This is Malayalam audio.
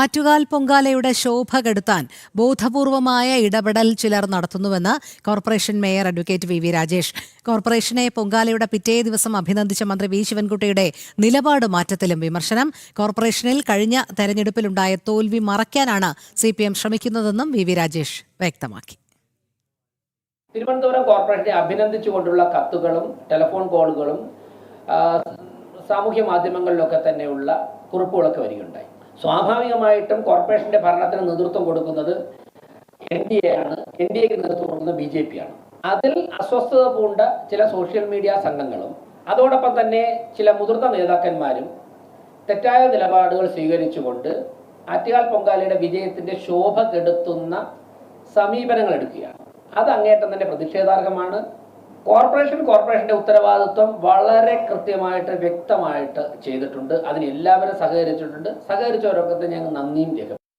ആറ്റുകാൽ പൊങ്കാലയുടെ ശോഭ കെടുത്താൻ ബോധപൂർവമായ ഇടപെടൽ ചിലർ നടത്തുന്നുവെന്ന് corporation mayor advocate V Rajesh. കോർപ്പറേഷനെ പൊങ്കാലയുടെ പിറ്റേ ദിവസം അഭിനന്ദിച്ച മന്ത്രി വി ശിവൻകുട്ടിയുടെ നിലപാട് മാറ്റത്തിലും വിമർശനം. കോർപ്പറേഷനിൽ കഴിഞ്ഞ തെരഞ്ഞെടുപ്പിലുണ്ടായ തോൽവി മറയ്ക്കാനാണ് CPM ശ്രമിക്കുന്നതെന്നും വി രാജേഷ് വ്യക്തമാക്കി. തിരുവനന്തപുരം കോർപ്പറേഷനെ അഭിനന്ദിച്ചുകൊണ്ടുള്ള കത്തുകളും ടെലിഫോൺ കോളുകളും സാമൂഹ്യ മാധ്യമങ്ങളിലൊക്കെ തന്നെയുള്ള കുറിപ്പുകളൊക്കെ വരികയുണ്ടായി. സ്വാഭാവികമായിട്ടും കോർപ്പറേഷന്റെ ഭരണത്തിന് നേതൃത്വം കൊടുക്കുന്നത് NDA ആണ്. NDAക്ക് നേതൃത്വം കൊടുക്കുന്നത് BJP ആണ്. അതിൽ അസ്വസ്ഥത പൂണ്ട ചില സോഷ്യൽ മീഡിയ സംഘങ്ങളും അതോടൊപ്പം തന്നെ ചില മുതിർന്ന നേതാക്കന്മാരും തെറ്റായ നിലപാടുകൾ സ്വീകരിച്ചുകൊണ്ട് ആറ്റുകാൽ പൊങ്കാലയുടെ വിജയത്തിന്റെ ശോഭ കെടുത്തുന്ന സമീപനങ്ങൾ എടുക്കുകയാണ്. അത് അങ്ങേയറ്റം തന്നെ പ്രതിഷേധാർഹമാണ്. കോർപ്പറേഷന്റെ ഉത്തരവാദിത്വം വളരെ കൃത്യമായിട്ട് വ്യക്തമായിട്ട് ചെയ്തിട്ടുണ്ട്. അതിന് എല്ലാവരും സഹകരിച്ചിട്ടുണ്ട്. സഹകരിച്ചവരൊക്കെ ഞങ്ങൾ നന്ദിയും രേഖപ്പെടുത്തുന്നു.